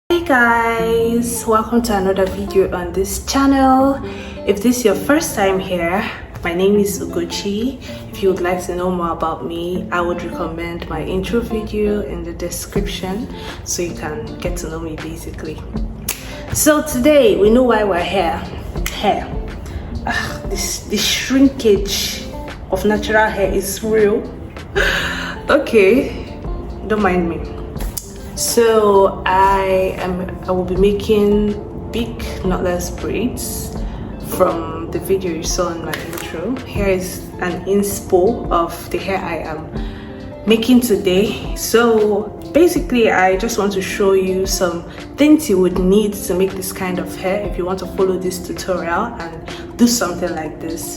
Hey guys, welcome to another video on this channel. If this is your first time here, my name is Ugochi. If you would like to know more about me, I would recommend my intro video in the description so you can get to know me basically. So today we know why we're here. This shrinkage of natural hair is real. Okay, don't mind me. So I will be making big knotless braids from the video you saw in my intro. Here is an inspo of the hair I am making today. So basically I just want to show you some things you would need to make this kind of hair if you want to follow this tutorial and do something like this.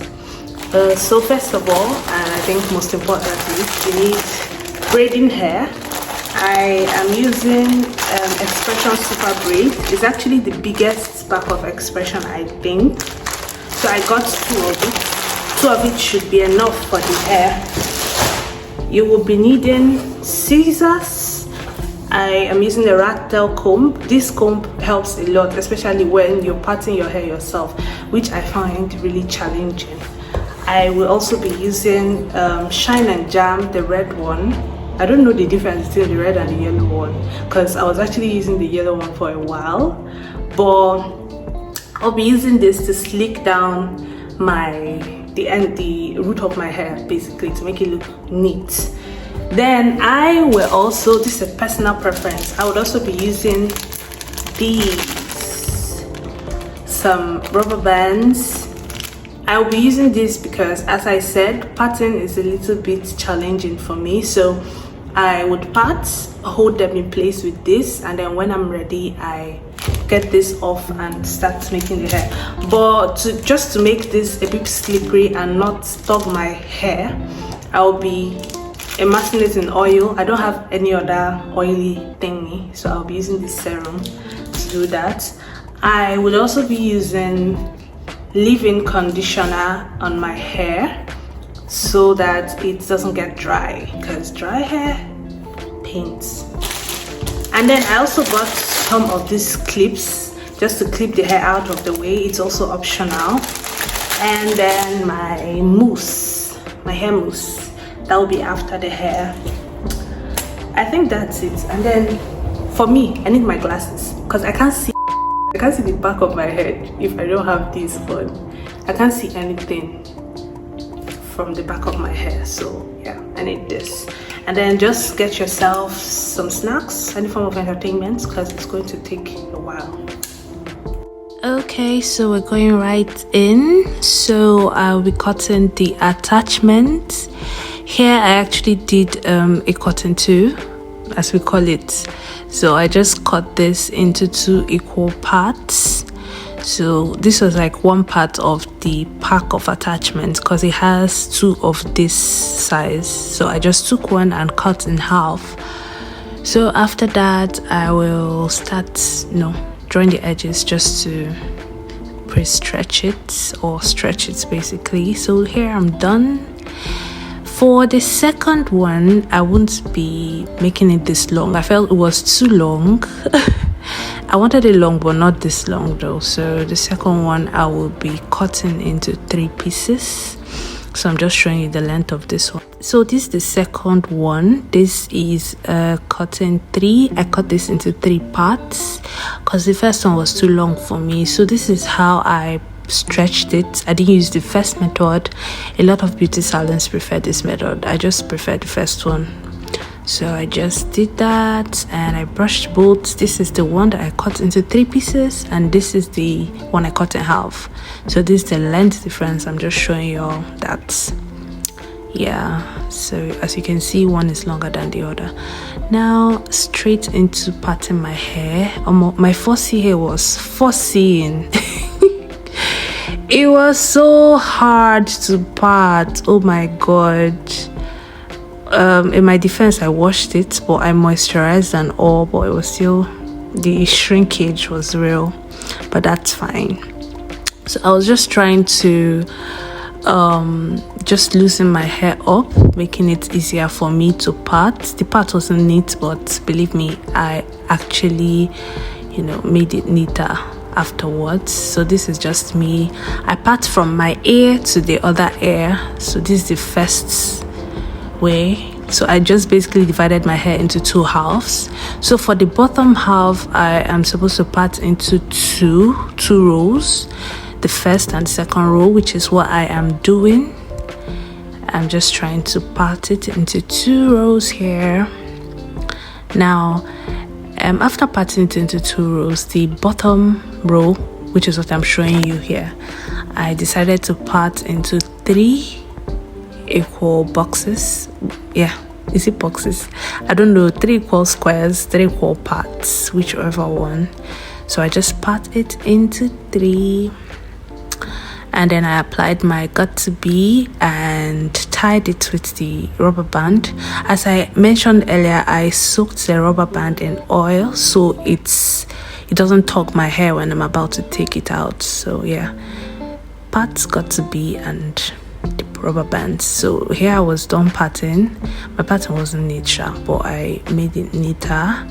So first of all, and I think most importantly, you need braiding hair. I am using Xpression Super Braid. It's actually the biggest pack of Xpression, I think. So I got two of it. Two of it should be enough for the hair. You will be needing scissors. I am using a rat tail comb. This comb helps a lot, especially when you're parting your hair yourself, which I find really challenging. I will also be using Shine and Jam, the red one. I don't know the difference between the red and the yellow one because I was actually using the yellow one for a while, but I'll be using this to slick down the root of my hair basically to make it look neat. Then I will also, this is a personal preference, I would also be using these, some rubber bands. I will be using this because, as I said, parting is a little bit challenging for me, so I would part, hold them in place with this, and then when I'm ready I get this off and start making the hair. But just to make this a bit slippery and not stop my hair, I'll be immersing it in oil. I don't have any other oily thingy, so I'll be using this serum to do that. I will also be using leave-in conditioner on my hair so that it doesn't get dry, because dry hair pains. And then I also got some of these clips just to clip the hair out of the way. It's also optional. And then my mousse, my hair mousse, that will be after the hair. I think that's it. And then for me, I need my glasses because I can't see the back of my head if I don't have this on. I can't see anything from the back of my hair, so yeah, I need this. And then just get yourself some snacks, any form of entertainment, because it's going to take a while. Okay, so we're going right in. So I'll be cutting the attachment. Here I actually did a cotton two, as we call it. So I just cut this into 2 equal parts. So this was like one part of the pack of attachments because it has 2 of this size. So I just took one and cut in half. So after that I will start drawing the edges just to pre-stretch it or stretch it basically. So here I'm done. For the second one, I won't be making it this long. I felt it was too long. I wanted it long, but not this long though. So the second one, I will be cutting into 3 pieces. So I'm just showing you the length of this one. So this is the second one. This is cutting 3. I cut this into 3 parts because the first one was too long for me. So this is how I stretched it. I didn't use the first method. A lot of beauty salons prefer this method. I just prefer the first one. So I just did that and I brushed both. This is the one that I cut into 3 pieces and this is the one I cut in half. So this is the length difference. I'm just showing you all that. Yeah, so as you can see, one is longer than the other. Now straight into parting my hair. My fussy hair was fussying. It was so hard to part. Oh my god. In my defense, I washed it, but I moisturized and all, but it was still, the shrinkage was real, but that's fine. So I was just trying to just loosen my hair up, making it easier for me to part. The part wasn't neat, but believe me, I actually, made it neater afterwards. So this is just me. I part from my ear to the other ear. So this is the first way. So I just basically divided my hair into 2 halves. So for the bottom half, I am supposed to part into two rows, the first and second row, which is what I am doing. I'm just trying to part it into 2 rows here. Now after parting it into 2 rows, the bottom row, which is what I'm showing you here, I decided to part into 3 equal boxes. Yeah, is it boxes? I don't know, 3 equal squares, 3 equal parts, whichever one. So I just part it into 3 and then I applied my got to be and tied it with the rubber band. As I mentioned earlier, I soaked the rubber band in oil so it doesn't tug my hair when I'm about to take it out. So yeah, parts got to be and the rubber bands. So here I was done parting. My pattern wasn't neat sharp, but I made it neater.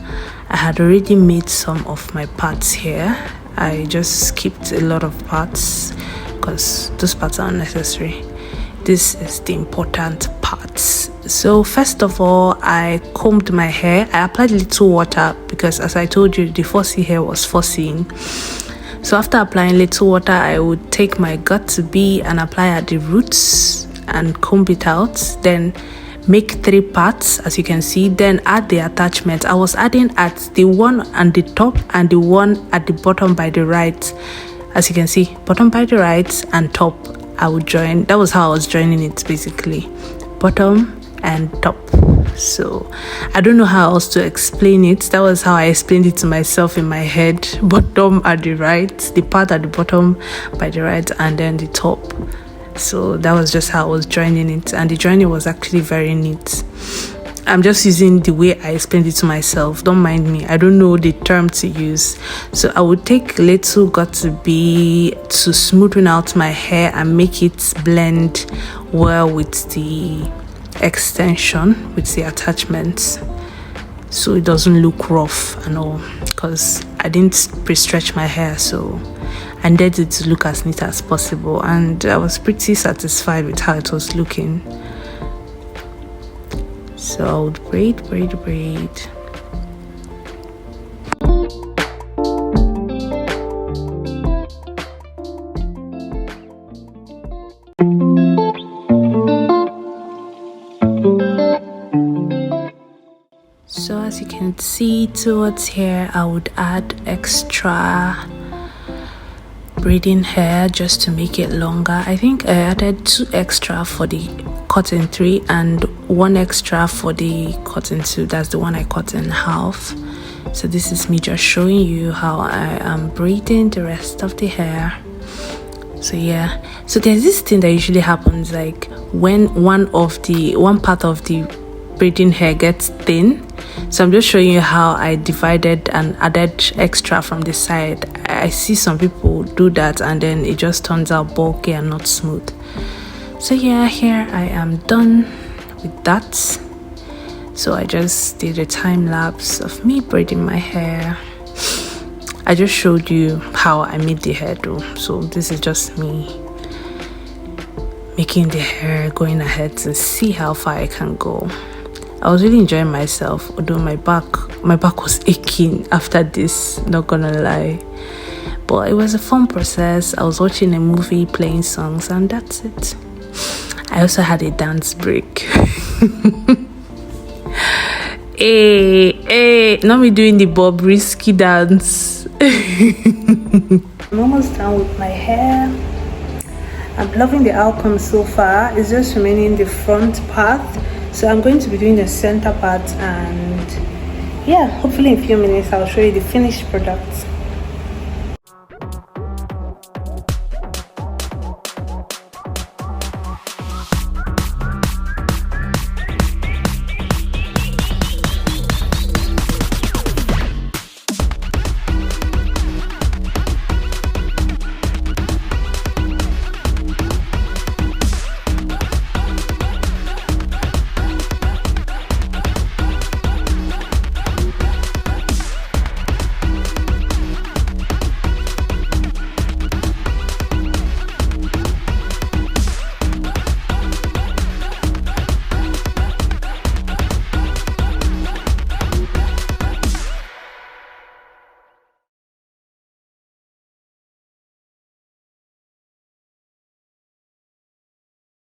I had already made some of my parts here. I just skipped a lot of parts because those parts are unnecessary. This is the important parts. So first of all, I combed my hair. I applied little water because, as I told you, the fussy hair was fussying. So after applying little water, I would take my got to be and apply at the roots and comb it out. Then make 3 parts, as you can see. Then add the attachment. I was adding at the one at the top and the one at the bottom by the right. As you can see, bottom by the right and top I would join. That was how I was joining it, basically, bottom and top. So I don't know how else to explain it. That was how I explained it to myself in my head. Bottom at the right, the part at the bottom by the right, and then the top. So that was just how I was joining it, and the joining was actually very neat. I'm just using the way I explained it to myself. Don't mind me. I don't know the term to use. So I would take little got to be to smoothen out my hair and make it blend well with the extension, with the attachments, so it doesn't look rough and all, because I didn't pre-stretch my hair, so I needed it to look as neat as possible, and I was pretty satisfied with how it was looking. So I would braid. So as you can see towards here, I would add extra braiding hair just to make it longer. I think I added 2 extra for the cotton 3 and 1 extra for the cotton 2. That's the one I cut in half. So this is me just showing you how I am braiding the rest of the hair. So yeah, so there's this thing that usually happens, like when one part of the braiding hair gets thin. So I'm just showing you how I divided and added extra from the side. I see some people do that and then it just turns out bulky and not smooth. So yeah, here I am done with that. So I just did a time lapse of me braiding my hair. I just showed you how I made the hair though. So this is just me making the hair, going ahead to see how far I can go. I was really enjoying myself, although my back was aching after this, not gonna lie. But it was a fun process. I was watching a movie, playing songs, and that's it. I also had a dance break. Hey, not me doing the Bobrisky dance. I'm almost done with my hair. I'm loving the outcome so far. It's just remaining the front part, so I'm going to be doing the center part, and yeah, hopefully in a few minutes I'll show you the finished product.